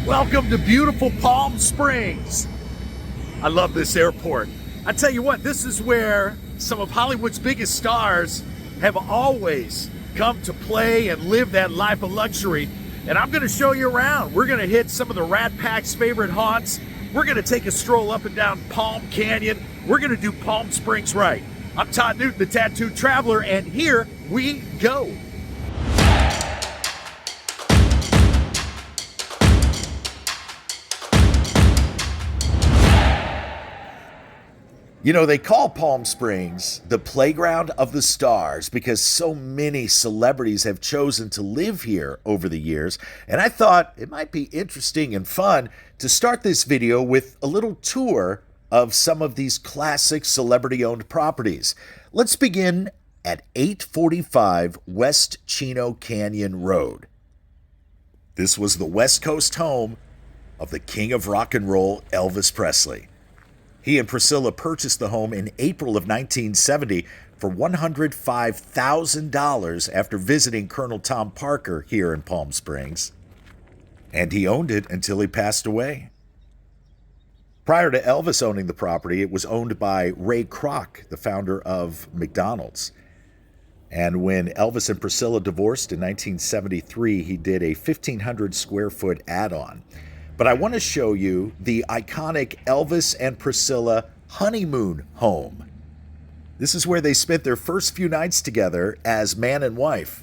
Welcome to beautiful Palm Springs. I love this airport. I tell you what, this is where some of Hollywood's biggest stars have always come to play and live that life of luxury. And I'm gonna show you around. We're gonna hit some of the Rat Pack's favorite haunts. We're gonna take a stroll up and down Palm Canyon. We're gonna do Palm Springs right. I'm Todd Newton, the Tattooed Traveler, and here we go. You know, they call Palm Springs the playground of the stars because so many celebrities have chosen to live here over the years. And I thought it might be interesting and fun to start this video with a little tour of some of these classic celebrity-owned properties. Let's begin at 845 West Chino Canyon Road. This was the West Coast home of the king of rock and roll, Elvis Presley. He and Priscilla purchased the home in April of 1970 for $105,000 after visiting Colonel Tom Parker here in Palm Springs. And he owned it until he passed away. Prior to Elvis owning the property, it was owned by Ray Kroc, the founder of McDonald's. And when Elvis and Priscilla divorced in 1973, he did a 1,500 square foot add-on. But I want to show you the iconic Elvis and Priscilla honeymoon home. This is where they spent their first few nights together as man and wife.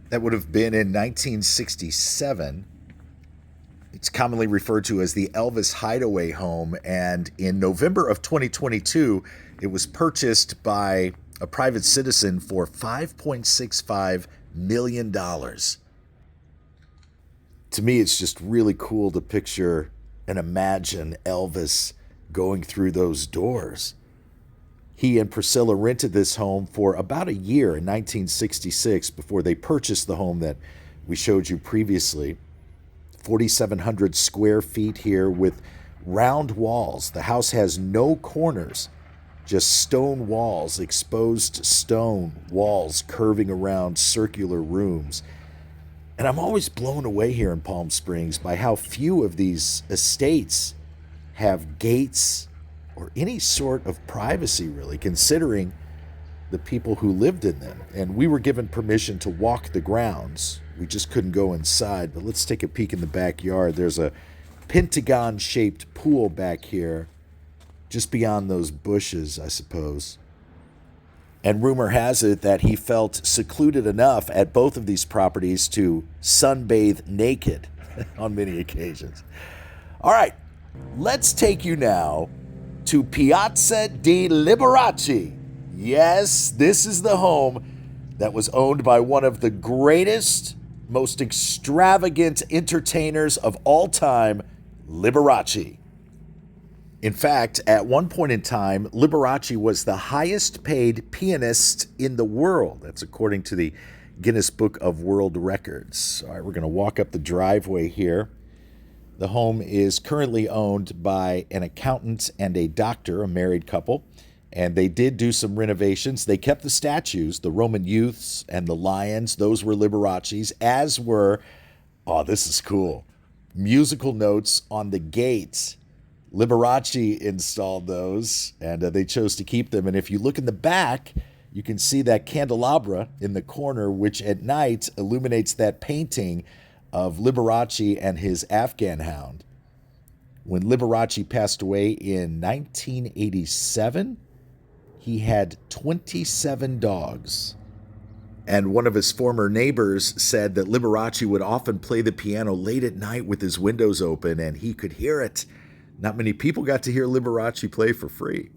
That would have been in 1967. It's commonly referred to as the Elvis Hideaway home, and in November of 2022, it was purchased by a private citizen for $5.65 million. To me, it's just really cool to picture and imagine Elvis going through those doors. He and Priscilla rented this home for about a year in 1966 before they purchased the home that we showed you previously. 4,700 square feet here with round walls. The house has no corners, just stone walls, exposed stone walls curving around circular rooms. And I'm always blown away here in Palm Springs by how few of these estates have gates or any sort of privacy, really, considering the people who lived in them. And we were given permission to walk the grounds. We just couldn't go inside. But let's take a peek in the backyard. There's a pentagon-shaped pool back here, just beyond those bushes, I suppose. And rumor has it that he felt secluded enough at both of these properties to sunbathe naked on many occasions. All right, let's take you now to Piazza di Liberace. Yes, this is the home that was owned by one of the greatest, most extravagant entertainers of all time, Liberace. In fact, at one point in time, Liberace was the highest paid pianist in the world. That's according to the Guinness Book of World Records. All right, we're going to walk up the driveway here. The home is currently owned by an accountant and a doctor, a married couple, and they did do some renovations. They kept the statues, the Roman youths and the lions. Those were Liberace's, as were, oh, this is cool, musical notes on the gates. Liberace installed those, and they chose to keep them. And if you look in the back, you can see that candelabra in the corner, which at night illuminates that painting of Liberace and his Afghan hound. When Liberace passed away in 1987, he had 27 dogs. And one of his former neighbors said that Liberace would often play the piano late at night with his windows open, and he could hear it. Not many people got to hear Liberace play for free.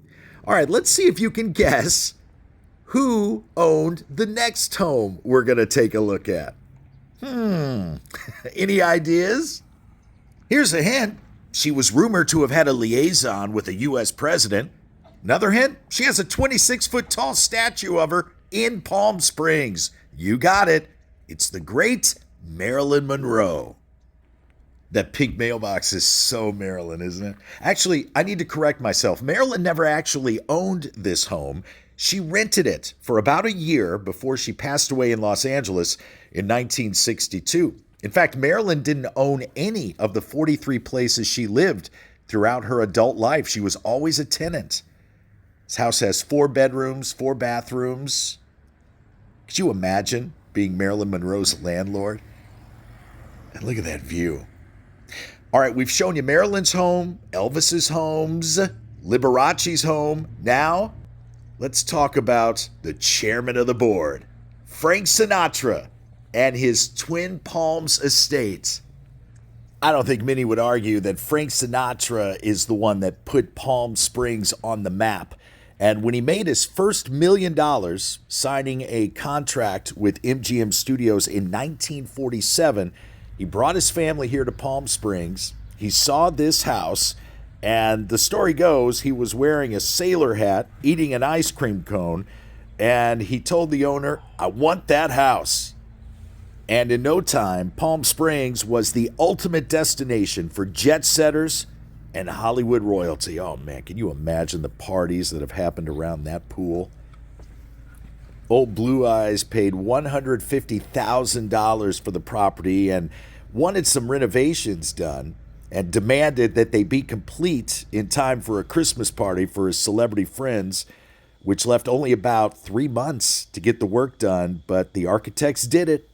All right, let's see if you can guess who owned the next home we're going to take a look at. Any ideas? Here's a hint. She was rumored to have had a liaison with a U.S. president. Another hint, she has a 26-foot tall statue of her in Palm Springs. You got it. It's the great Marilyn Monroe. That pink mailbox is so Marilyn, isn't it? Actually, I need to correct myself. Marilyn never actually owned this home. She rented it for about a year before she passed away in Los Angeles in 1962. In fact, Marilyn didn't own any of the 43 places she lived throughout her adult life. She was always a tenant. This house has 4 bedrooms, 4 bathrooms. Could you imagine being Marilyn Monroe's landlord? And look at that view. All right, we've shown you Marilyn's home, Elvis's homes, Liberace's home. Now, let's talk about the chairman of the board, Frank Sinatra, and his Twin Palms estate. I don't think many would argue that Frank Sinatra is the one that put Palm Springs on the map. And when he made his first $1 million, signing a contract with MGM Studios in 1947, he brought his family here to Palm Springs. He saw this house, and the story goes he was wearing a sailor hat, eating an ice cream cone, and he told the owner, "I want that house." And in no time, Palm Springs was the ultimate destination for jet setters and Hollywood royalty. Oh man, can you imagine the parties that have happened around that pool? Old Blue Eyes paid $150,000 for the property and wanted some renovations done and demanded that they be complete in time for a Christmas party for his celebrity friends, which left only about 3 months to get the work done, but the architects did it.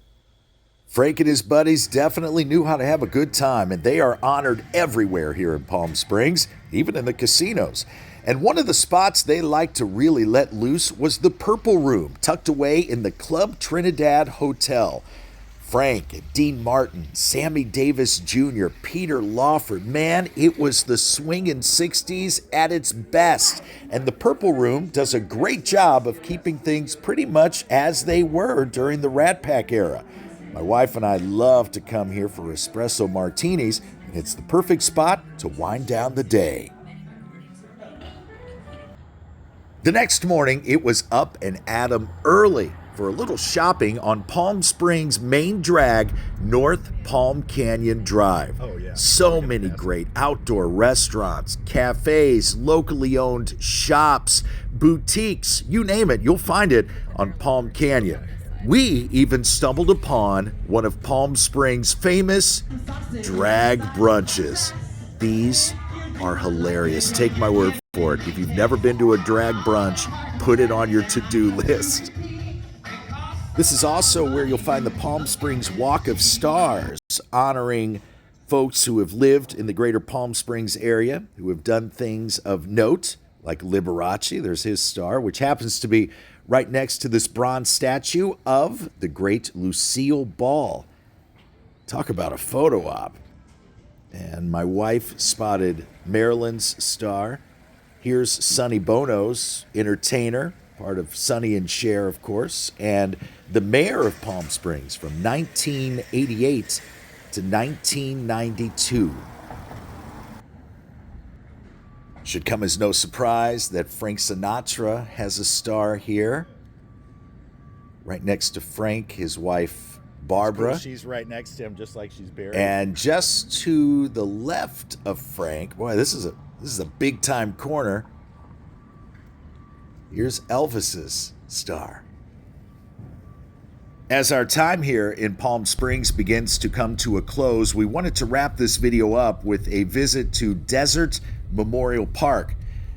Frank and his buddies definitely knew how to have a good time, and they are honored everywhere here in Palm Springs, even in the casinos. And one of the spots they liked to really let loose was the Purple Room, tucked away in the Club Trinidad Hotel. Frank and Dean Martin, Sammy Davis Jr., Peter Lawford. Man, it was the swingin' 60s at its best. And the Purple Room does a great job of keeping things pretty much as they were during the Rat Pack era. My wife and I love to come here for espresso martinis, and it's the perfect spot to wind down the day. The next morning, it was up and at 'em early for a little shopping on Palm Springs' main drag, North Palm Canyon Drive. So many great outdoor restaurants, cafes, locally owned shops, boutiques, you name it, you'll find it on Palm Canyon. We even stumbled upon one of Palm Springs' famous drag brunches. These are hilarious. Take my word for it. If you've never been to a drag brunch, put it on your to-do list. This is also where you'll find the Palm Springs Walk of Stars, honoring folks who have lived in the greater Palm Springs area, who have done things of note, like Liberace. There's his star, which happens to be right next to this bronze statue of the great Lucille Ball. Talk about a photo op. And my wife spotted Marilyn's star. Here's Sonny Bono's entertainer, part of Sonny and Cher, of course, and the mayor of Palm Springs from 1988 to 1992. Should come as no surprise that Frank Sinatra has a star here. Right next to Frank, his wife, Barbara. Cool. She's right next to him, just like she's buried. And just to the left of Frank, boy, this is a big time corner. Here's Elvis's star. As our time here in Palm Springs begins to come to a close, we wanted to wrap this video up with a visit to Desert Memorial Park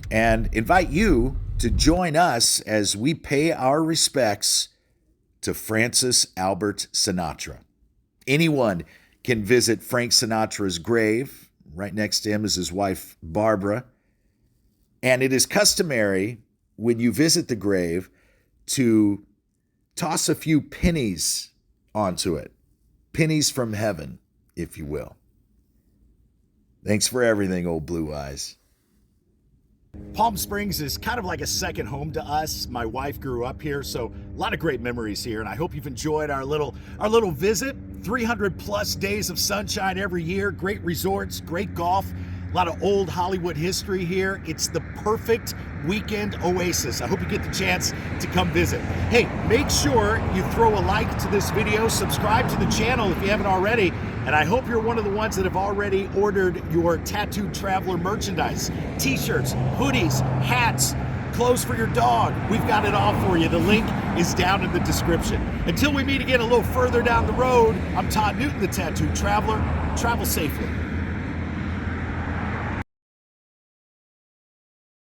and invite you to join us as we pay our respects to Francis Albert Sinatra. Anyone can visit Frank Sinatra's grave. Right next to him is his wife, Barbara. And it is customary when you visit the grave to toss a few pennies onto it. Pennies from heaven, if you will. Thanks for everything, old Blue Eyes. Palm Springs is kind of like a second home to us. My wife grew up here, so a lot of great memories here, and I hope you've enjoyed our little visit. 300 plus days of sunshine every year, great resorts, great golf, a lot of old Hollywood history here. It's the perfect weekend oasis. I hope you get the chance to come visit. Hey, make sure you throw a like to this video, subscribe to the channel if you haven't already, and I hope you're one of the ones that have already ordered your Tattooed Traveler merchandise, t-shirts, hoodies, hats, clothes for your dog. We've got it all for you. The link is down in the description. Until we meet again a little further down the road, I'm Todd Newton, the Tattooed Traveler. Travel safely.